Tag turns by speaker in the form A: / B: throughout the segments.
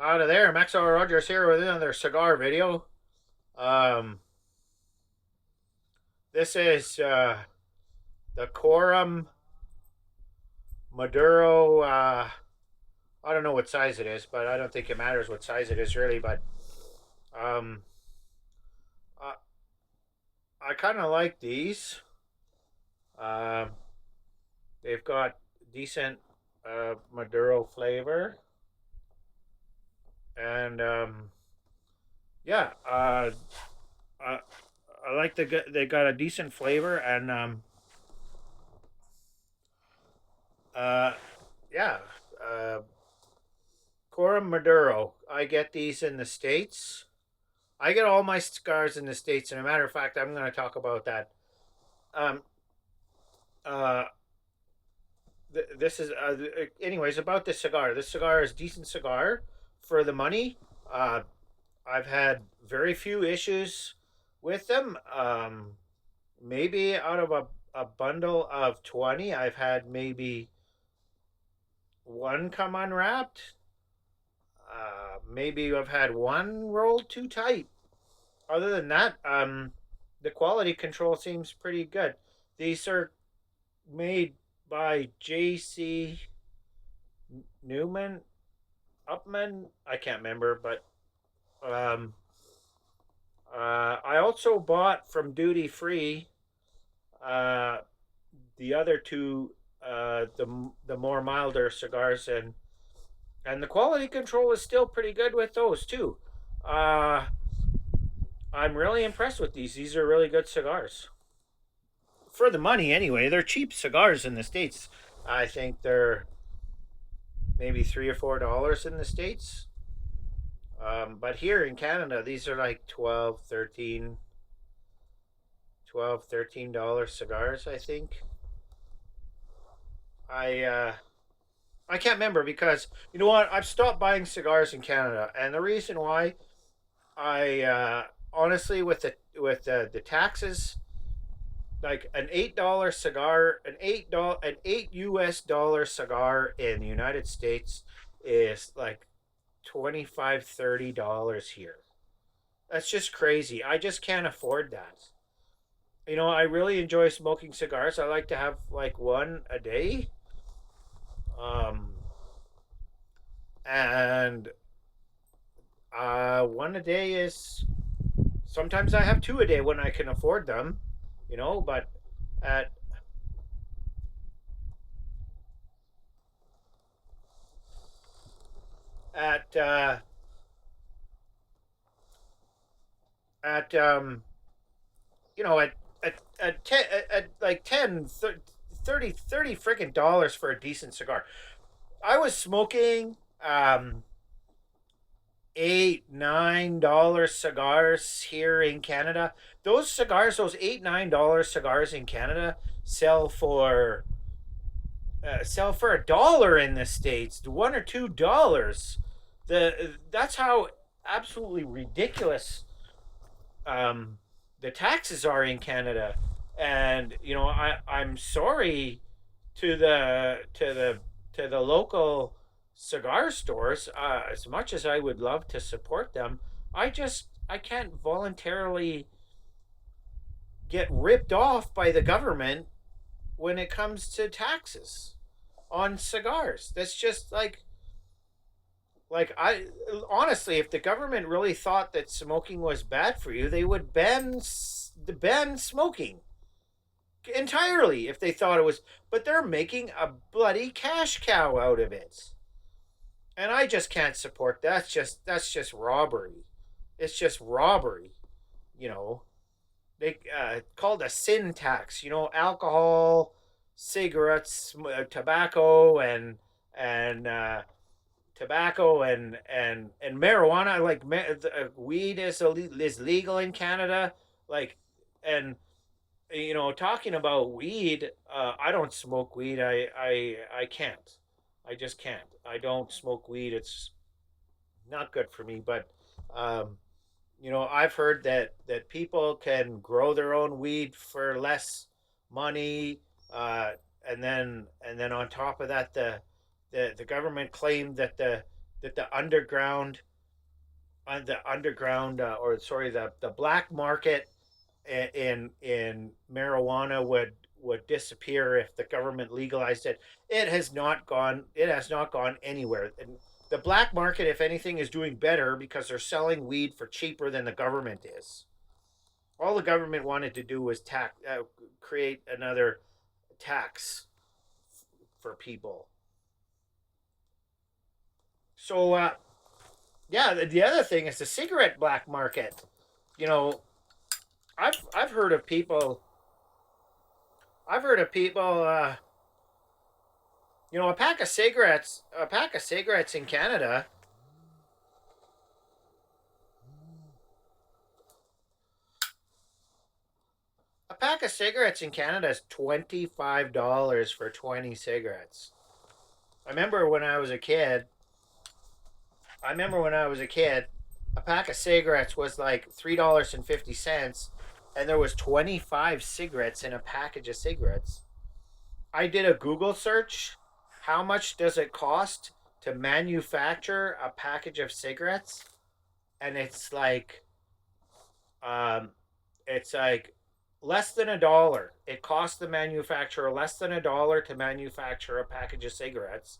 A: Out of there, Maxwell Rogers here with another cigar video. Um, this is the Quorum Maduro. I don't know what size it is, but I don't think it matters what size it is really. But um, I, I kind of like these. Um, they've got decent Maduro flavor, and yeah, I, I like they got a decent flavor, and uh, yeah. Uh, Coram Maduro. I get these in the States. I get all my cigars in the States. And a matter of fact, I'm going to talk about that. Um, uh, this is, anyways, about this cigar. This cigar is a decent cigar for the money. Uh, I've had very few issues with them. Maybe out of a bundle of 20, I've had maybe one come unwrapped. Maybe I've had one rolled too tight. Other than that, the quality control seems pretty good. These are made by J.C. Newman, Upman. I can't remember, but um, I also bought from Duty Free uh, the other two, the more milder cigars, and the quality control is still pretty good with those too. Uh, I'm really impressed with these. These are really good cigars. For the money anyway. They're cheap cigars in the States. I think they're maybe $3 or $4 in the States. But here in Canada, these are like 12, $13 cigars, I think. I I can't remember because you know what? I've stopped buying cigars in Canada, and the reason why I honestly with the taxes, like an $8 cigar, an $8 cigar in the United States is like 25 $30 here. That's just crazy. I just can't afford that. I really enjoy smoking cigars. I like to have like one a day. Um and one a day is sometimes I have two a day when I can afford them, but at at at at like 10 30 freaking dollars for a decent cigar. I was smoking $8 $9 cigars here in Canada. Those cigars, those $8 $9 cigars in Canada sell for $1 in the States, $1 or $2. That's how absolutely ridiculous um, the taxes are in Canada. And I'm sorry to the local cigar stores. As much as I would love to support them, I can't voluntarily get ripped off by the government when it comes to taxes on cigars. That's just like I honestly, if the government really thought that smoking was bad for you, they would ban smoking entirely if they thought it was. But they're making a bloody cash cow out of it, and I just can't support that. That's just robbery. It's just robbery. You know, they called a sin tax. Alcohol, cigarettes, tobacco, and tobacco and marijuana. Like weed is legal in Canada. Like, and talking about weed, I don't smoke weed. I can't. I just can't. I don't smoke weed. It's not good for me. But um, I've heard that people can grow their own weed for less money, and then on top of that, the government claimed that that the underground, or sorry, the black market in marijuana would disappear if the government legalized it. It has not gone anywhere. And the black market, if anything, is doing better because they're selling weed for cheaper than the government is. All the government wanted to do was create another tax for people. So yeah, the other thing is the cigarette black market. You know, I've heard of people. I've heard of people. A pack of cigarettes in Canada. A pack of cigarettes in Canada is $25 for 20 cigarettes. I remember when I was a kid. I remember when I was a kid, a pack of cigarettes was like $3.50, and there was 25 cigarettes in a package of cigarettes. I did a Google search. How much does it cost to manufacture a package of cigarettes? And um, it's like less than $1. It costs the manufacturer less than $1 to manufacture a package of cigarettes,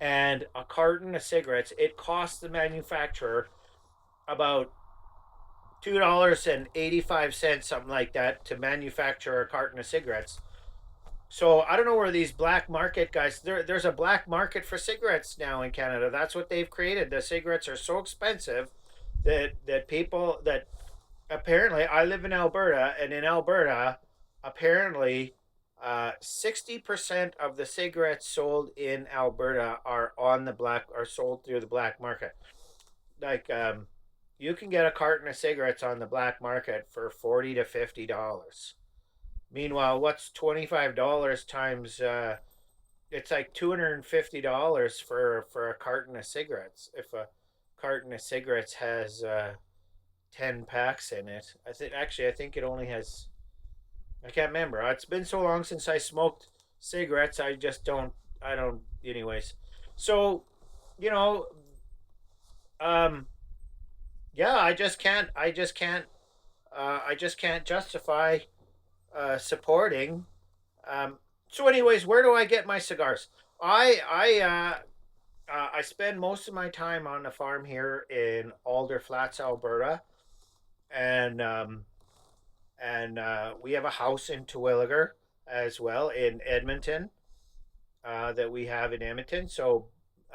A: and a carton of cigarettes. It costs the manufacturer about $2.85, something like that, to manufacture a carton of cigarettes. So I don't know where these black market guys. There's a black market for cigarettes now in Canada. That's what they've created. The cigarettes are so expensive that people that apparently I live in Alberta, and in Alberta, apparently, 60% of the cigarettes sold in Alberta are sold through the black market. Like you can get a carton of cigarettes on the black market for $40 to $50. Meanwhile, what's $25 times? It's like $250 for a carton of cigarettes. If a carton of cigarettes has 10 packs in it, I think it only has. I can't remember. It's been so long since I smoked cigarettes. I just don't. I don't. Anyways, so you know, um, yeah. I just can't. I just can't. I just can't justify supporting. So, anyways, where do I get my cigars? I spend most of my time on the farm here in Alder Flats, Alberta, and we have a house in Terwilliger as well in Edmonton, that we have in Edmonton. So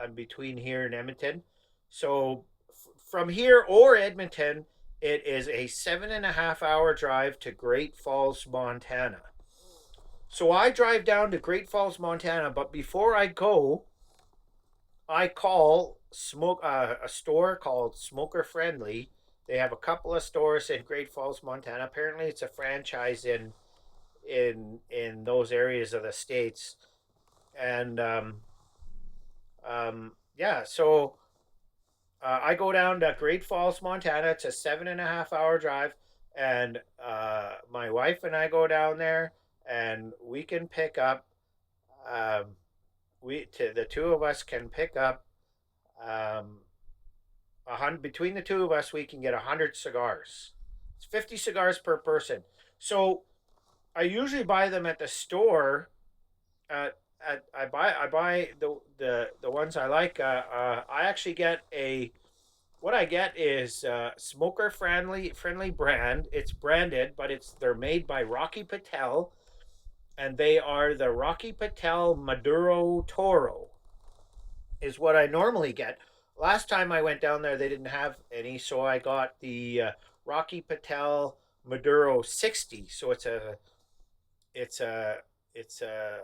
A: I'm between here and Edmonton. So from here or Edmonton, it is a 7.5 hour drive to Great Falls, Montana. So I drive down to Great Falls, Montana, but before I go, I call a store called Smoker Friendly. They have a couple of stores in Great Falls, Montana. Apparently, it's a franchise in those areas of the states, and yeah. So I go down to Great Falls, Montana. It's a 7.5 hour drive, and my wife and I go down there, and we can pick up. Um, the two of us can pick up um, between the two of us, we can get 100 cigars. It's 50 cigars per person. So I usually buy them at the store. I buy the ones I like. I actually get a what I get is smoker friendly brand. It's branded, but they're made by Rocky Patel, and they are the Rocky Patel Maduro Toro is what I normally get. Last time I went down there, they didn't have any, so I got the Rocky Patel Maduro 60. So it's a it's a it's a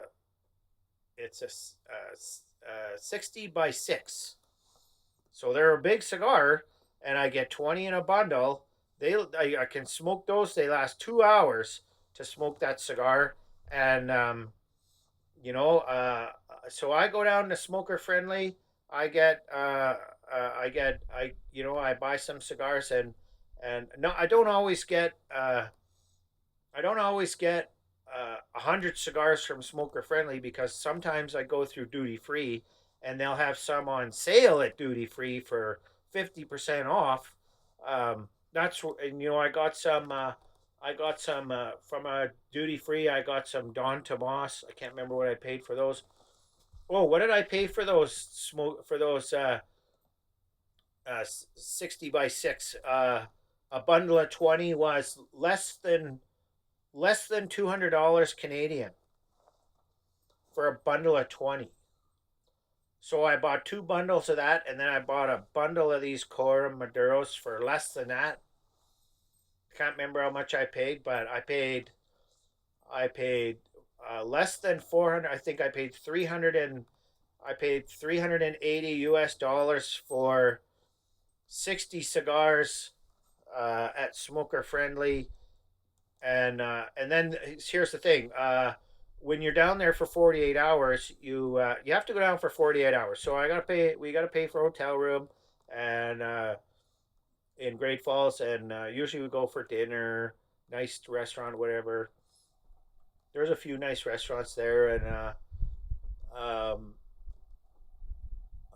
A: 60 by 6. So they're a big cigar, and I get 20 in a bundle. I can smoke those. They last 2 hours to smoke that cigar, and you know, so I go down to Smoker Friendly. I get, I buy some cigars, and no, I don't always get 100 cigars from Smoker Friendly because sometimes I go through duty free, and they'll have some on sale at duty free for 50% off. That's and I got some. I got some from a duty free. I got some Don Tomas. I can't remember what I paid for those. Oh, what did I pay for those smoke for those 60 by 6? A bundle of 20 was less than $200 Canadian for a bundle of 20. So I bought two bundles of that, and then I bought a bundle of these Coram Maduros for less than that. Can't remember how much I paid, but I paid less than 400. I think I paid 300 and I paid 380 US dollars for 60 cigars at Smoker Friendly, and then here's the thing: when you're down there for 48 hours, you have to go down for 48 hours. So I gotta pay. We gotta pay for hotel room, and in Great Falls, and usually we go for dinner, nice restaurant, whatever. There's a few nice restaurants there, and um,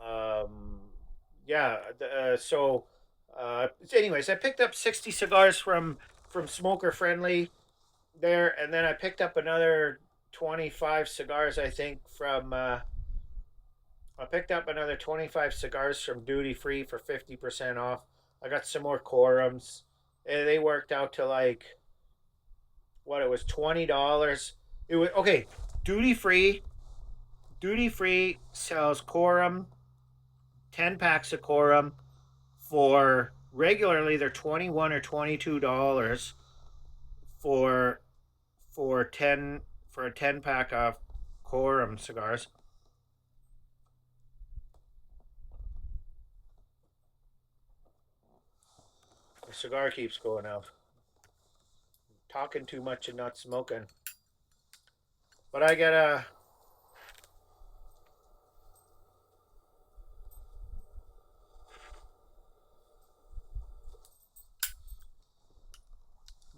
A: um, yeah. Anyways, I picked up 60 cigars from Smoker Friendly there, and then I picked up another 25 cigars. I picked up another 25 cigars from Duty Free for 50% off. I got some more Quorums. And they worked out to like what it was $20. It was okay. Duty Free. Duty Free sells Quorum, 10 packs of Quorum for regularly they're 21 or $22 for for 10 for a 10 pack of Quorum cigars. The cigar keeps going out. Talking too much and not smoking. But I get a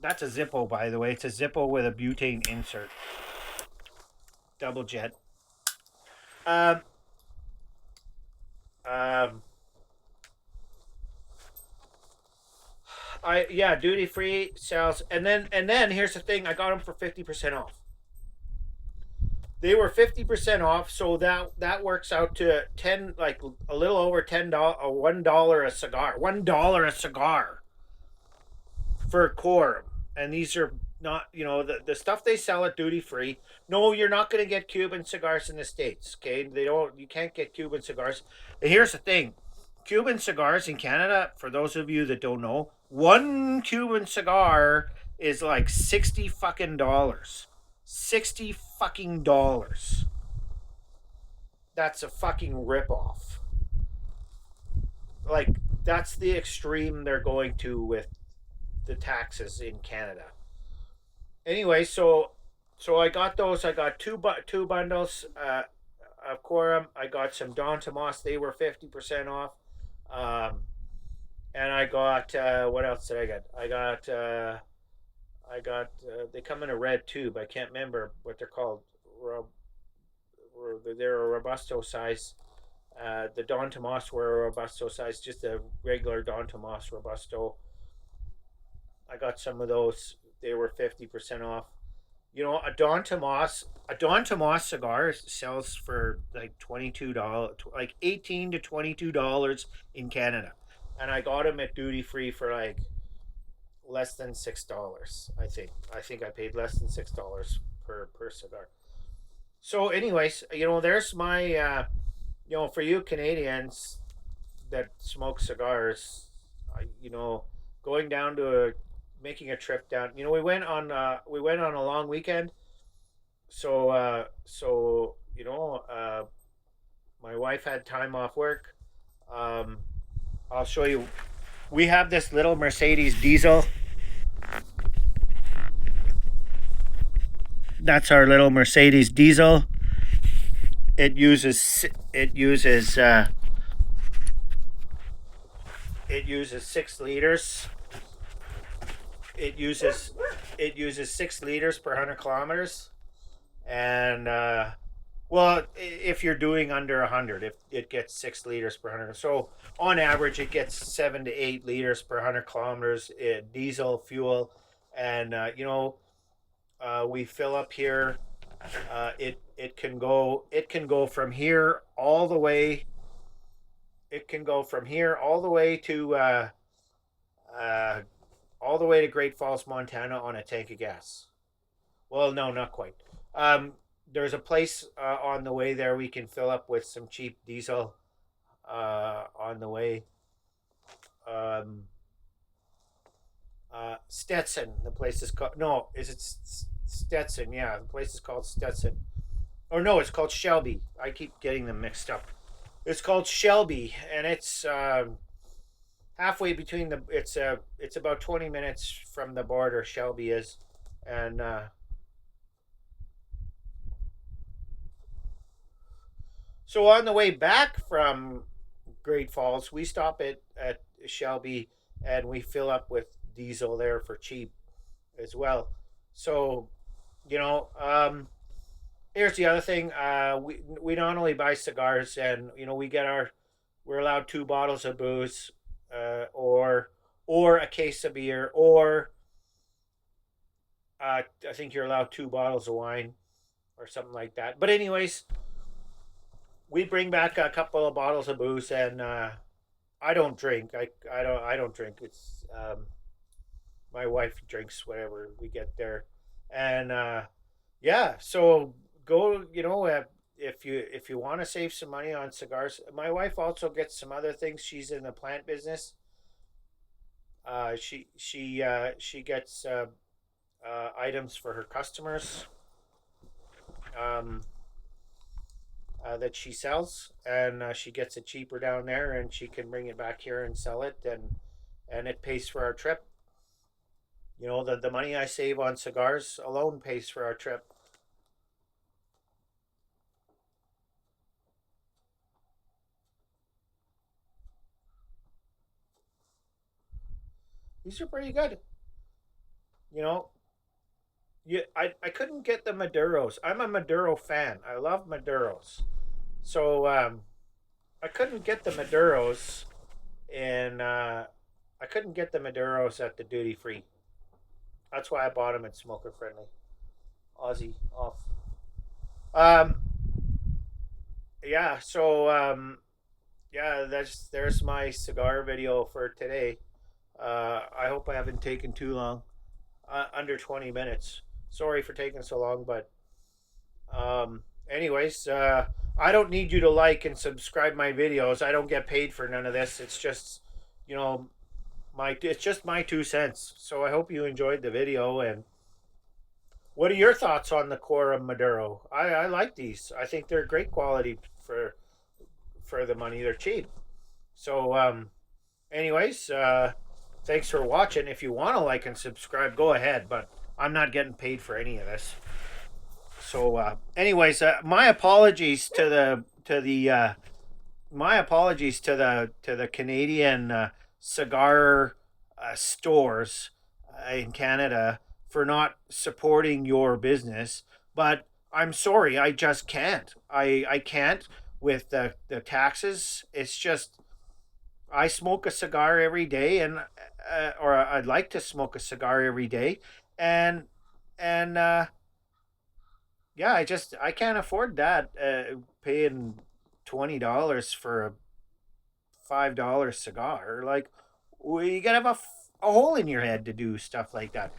A: that's a Zippo, by the way. It's a Zippo with a butane insert, double jet. Um, um, I yeah, duty free sells, and then here's the thing: I got them for 50% off. They were 50% off, so that works out to like a little over $10, $1 a cigar, $1 a cigar for quorum. And these are not, the stuff they sell at duty free. No, you're not going to get Cuban cigars in the States. Okay, you can't get Cuban cigars. And here's the thing: Cuban cigars in Canada, for those of you that don't know, one Cuban cigar is like 60 fucking dollars. 60 fucking dollars. That's a fucking ripoff. Like, that's the extreme they're going to with the taxes in Canada. Anyway, so I got those. I got two bundles of Quorum. I got some Don Tomas. They were 50% off. Um, and I got what else did I get? I got they come in a red tube. I can't remember what they're called. They're a robusto size. The Don Tomas were a robusto size, just a regular Don Tomas robusto. I got some of those. They were 50% off. A Don Tomas cigar sells for like $22, like $18 to $22 in Canada, and I got them at duty free for like less than $6. I think I paid less than $6 per cigar. So, anyways, there's my for you Canadians that smoke cigars, going down to making a trip down. We went on a long weekend, so my wife had time off work. Um, I'll show you. We have this little Mercedes diesel. That's our little Mercedes diesel. It uses 6 liters. It uses 6 liters per 100 kilometers, and Well, if you're doing under 100, if it gets 6 liters per 100, so on average it gets 7 to 8 liters per 100 kilometers. Diesel fuel, and we fill up here. It can go from here all the way. It can go from here uh, all the way to Great Falls, Montana, on a tank of gas. Well, no, not quite. Um, there's a place on the way there we can fill up with some cheap diesel on the way. Um, Stetson, the place is called. No, is it Stetson? Yeah, the place is called Stetson. Or no, it's called Shelby. I keep getting them mixed up. It's called Shelby, and it's halfway between the. It's about 20 minutes from the border. Shelby is, and so on the way back from Great Falls, we stop at Shelby, and we fill up with diesel there for cheap as well. So, you know, here's the other thing. We not only buy cigars, and we're allowed 2 bottles of booze, or a case of beer, or I think you're allowed 2 bottles of wine or something like that. But anyways, we bring back a couple of bottles of booze, and I don't drink. I don't drink. It's my wife drinks whatever we get there, and yeah. So go. If you want to save some money on cigars, my wife also gets some other things. She's in the plant business. She gets items for her customers. Um, that she sells, and she gets it cheaper down there, and she can bring it back here and sell it, and it pays for our trip. The money I save on cigars alone pays for our trip. These are pretty good. You know, I couldn't get the Maduros. I'm a Maduro fan. I love Maduros. So I couldn't get the Maduros in I couldn't get the Maduros at the duty free. That's why I bought them at Smoker Friendly. Aussie off. Um, yeah. So yeah, there's my cigar video for today. I hope I haven't taken too long. Under 20 minutes. Sorry for taking so long, but anyways, I don't need you to like and subscribe my videos. I don't get paid for none of this. It's just, you know, it's just my 2 cents. So I hope you enjoyed the video. And what are your thoughts on the Cora Maduro? I like these. I think they're great quality for the money. They're cheap. So anyways, thanks for watching. If you want to like and subscribe, go ahead. But I'm not getting paid for any of this. So, anyways, my apologies to the Canadian cigar stores in Canada for not supporting your business, but I'm sorry, I just can't. I can't with the taxes. It's just I smoke a cigar every day, and or I'd like to smoke a cigar every day, and and yeah, I can't afford that. Paying $20 for a $5 cigar, like, well, you gotta have a hole in your head to do stuff like that.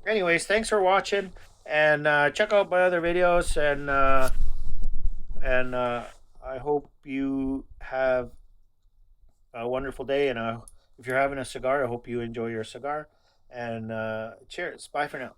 A: Anyways, thanks for watching, and check out my other videos, and I hope you have a wonderful day. And if you're having a cigar, I hope you enjoy your cigar. And cheers. Bye for now.